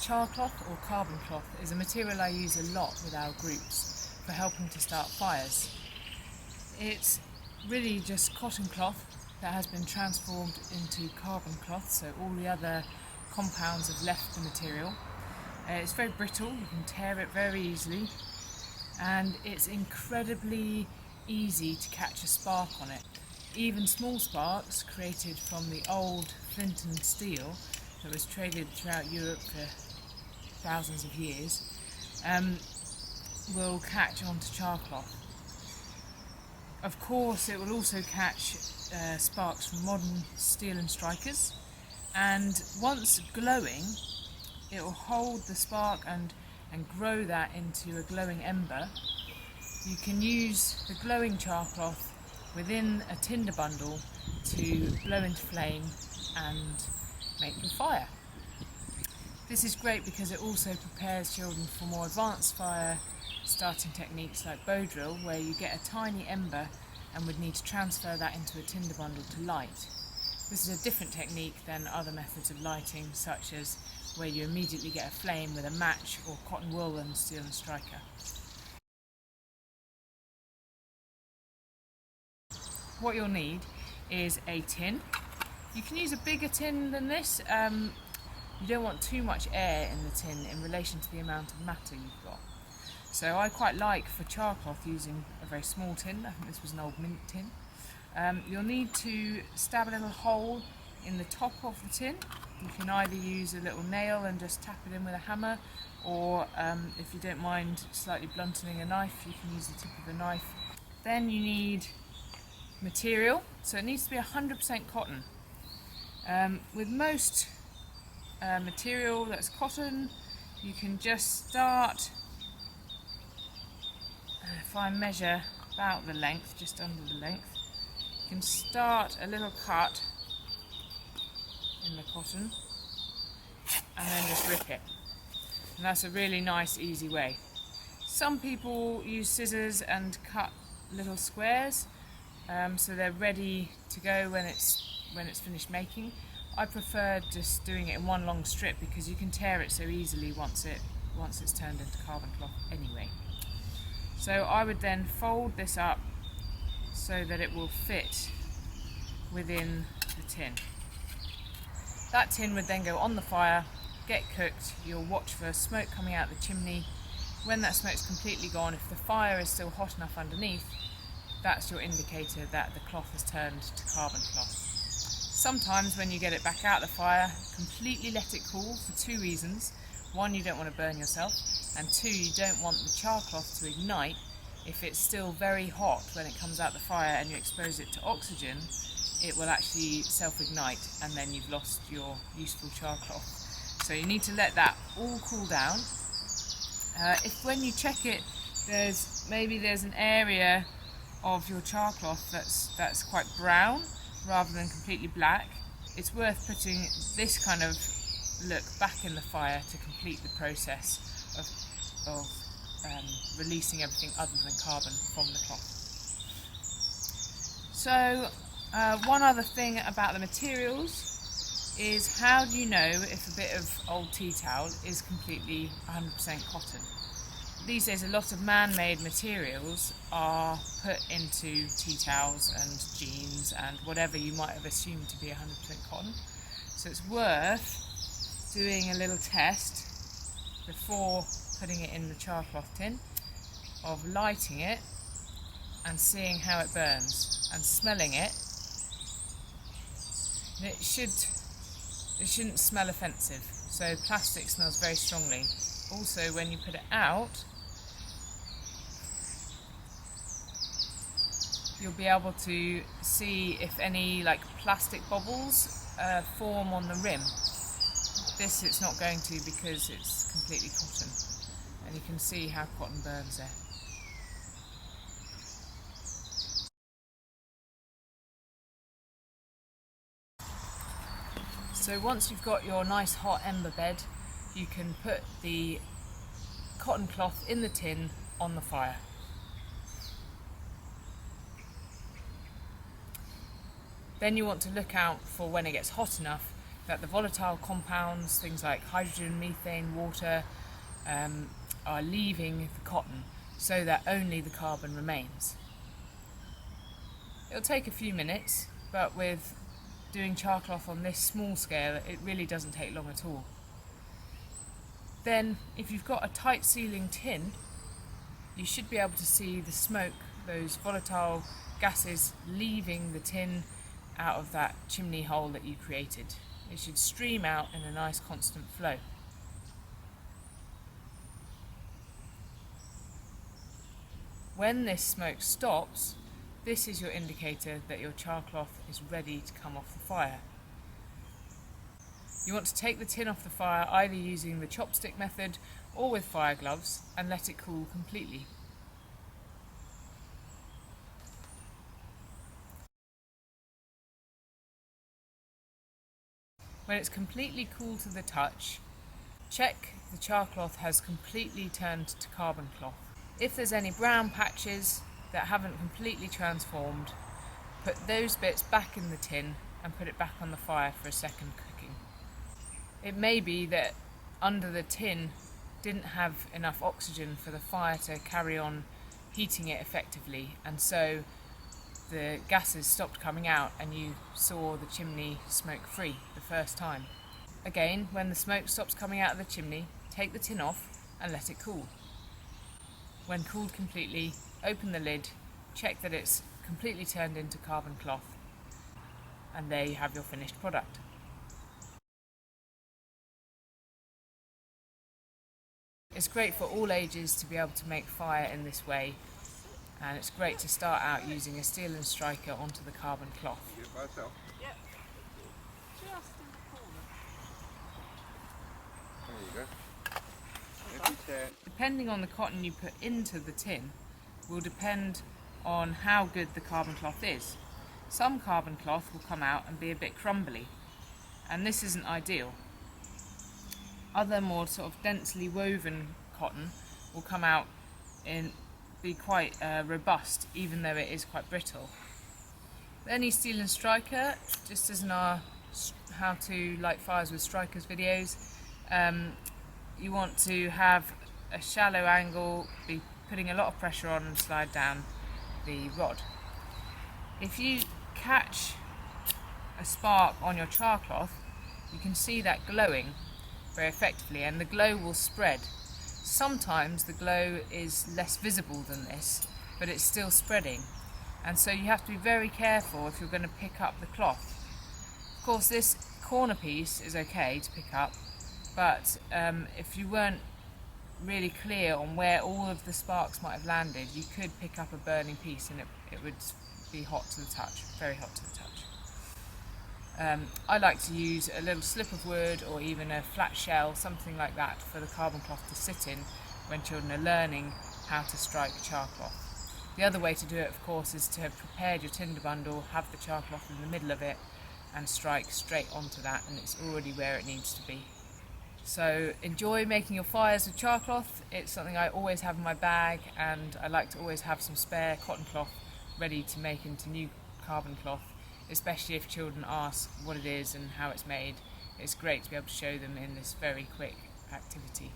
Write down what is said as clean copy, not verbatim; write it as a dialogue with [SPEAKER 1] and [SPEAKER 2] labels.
[SPEAKER 1] Char cloth or carbon cloth is a material I use a lot with our groups for helping to start fires. It's really just cotton cloth that has been transformed into carbon cloth, so all the other compounds have left the material. It's very brittle, you can tear it very easily, and it's incredibly easy to catch a spark on it. Even small sparks created from the old flint and steel that was traded throughout Europe for thousands of years will catch onto char cloth. Of course, it will also catch sparks from modern steel and strikers, and once glowing, it will hold the spark and grow that into a glowing ember. You can use the glowing char cloth within a tinder bundle to blow into flame and make your fire. This is great because it also prepares children for more advanced fire starting techniques like bow drill, where you get a tiny ember and would need to transfer that into a tinder bundle to light. This is a different technique than other methods of lighting, such as where you immediately get a flame with a match or cotton wool and steel and striker. What you'll need is a tin. You can use a bigger tin than this. You don't want too much air in the tin in relation to the amount of matter you've got. So I quite like, for char cloth, using a very small tin. I think this was an old mint tin. You'll need to stab a little hole in the top of the tin. You can either use a little nail and just tap it in with a hammer, or if you don't mind slightly blunting a knife, you can use the tip of a knife. Then you need material, so it needs to be 100% cotton. With most material that's cotton, you can just start, if I measure about the length, just under the length, you can start a little cut in the cotton and then just rip it. And that's a really nice, easy way. Some people use scissors and cut little squares, so they're ready to go when it's finished making. I prefer just doing it in one long strip because you can tear it so easily once it's turned into carbon cloth anyway. So I would then fold this up so that it will fit within the tin. That tin would then go on the fire, get cooked. You'll watch for smoke coming out the chimney. When that smoke's completely gone, if the fire is still hot enough underneath, that's your indicator that the cloth has turned to carbon cloth. Sometimes when you get it back out of the fire, completely let it cool for two reasons. One, you don't want to burn yourself, and two, you don't want the char cloth to ignite. If it's still very hot when it comes out the fire and you expose it to oxygen, it will actually self-ignite, and then you've lost your useful char cloth. So you need to let that all cool down. If when you check it, there's an area of your char cloth that's quite brown rather than completely black, it's worth putting this kind of look back in the fire to complete the process of releasing everything other than carbon from the cloth. So one other thing about the materials is, how do you know if a bit of old tea towel is completely 100% cotton? These days a lot of man-made materials are put into tea towels and jeans and whatever you might have assumed to be 100% cotton. So it's worth doing a little test before putting it in the char cloth tin, of lighting it and seeing how it burns and smelling it. And it shouldn't smell offensive, so plastic smells very strongly. Also, when you put it out, you'll be able to see if any plastic bubbles form on the rim. This it's not going to, because it's completely cotton, and you can see how cotton burns there. So once you've got your nice hot ember bed, you can put the cotton cloth in the tin on the fire. Then you want to look out for when it gets hot enough that the volatile compounds, things like hydrogen, methane, water, are leaving the cotton so that only the carbon remains. It'll take a few minutes, but with doing char cloth on this small scale, it really doesn't take long at all. Then, if you've got a tight sealing tin, you should be able to see the smoke, those volatile gases leaving the tin out of that chimney hole that you created. It should stream out in a nice constant flow. When this smoke stops, this is your indicator that your char cloth is ready to come off the fire. You want to take the tin off the fire either using the chopstick method or with fire gloves and let it cool completely. When it's completely cool to the touch, check the char cloth has completely turned to carbon cloth. If there's any brown patches that haven't completely transformed, put those bits back in the tin and put it back on the fire for a second cooking. It may be that under the tin didn't have enough oxygen for the fire to carry on heating it effectively, and so the gases stopped coming out and you saw the chimney smoke free the first time. Again, when the smoke stops coming out of the chimney, take the tin off and let it cool. When cooled completely, open the lid, check that it's completely turned into carbon cloth, and there you have your finished product. It's great for all ages to be able to make fire in this way, and it's great to start out using a steel and striker onto the carbon cloth.
[SPEAKER 2] Yep. Just in the corner.
[SPEAKER 3] There you go.
[SPEAKER 1] Depending on the cotton you put into the tin will depend on how good the carbon cloth is. Some carbon cloth will come out and be a bit crumbly, and this isn't ideal. Other more sort of densely woven cotton will come out and be quite robust, even though it is quite brittle. Any steel and striker, just as in our how to light fires with strikers videos, you want to have a shallow angle, be putting a lot of pressure on and slide down the rod. If you catch a spark on your char cloth, you can see that glowing very effectively, and the glow will spread. Sometimes the glow is less visible than this, but it's still spreading, and so you have to be very careful if you're going to pick up the cloth. Of course, this corner piece is okay to pick up, but if you weren't really clear on where all of the sparks might have landed, you could pick up a burning piece and it would be hot to the touch, very hot to the touch. I like to use a little slip of wood or even a flat shell, something like that, for the carbon cloth to sit in when children are learning how to strike char cloth. The other way to do it, of course, is to have prepared your tinder bundle, have the char cloth in the middle of it and strike straight onto that, and it's already where it needs to be. So enjoy making your fires with char cloth. It's something I always have in my bag, and I like to always have some spare cotton cloth ready to make into new carbon cloth, especially if children ask what it is and how it's made. It's great to be able to show them in this very quick activity.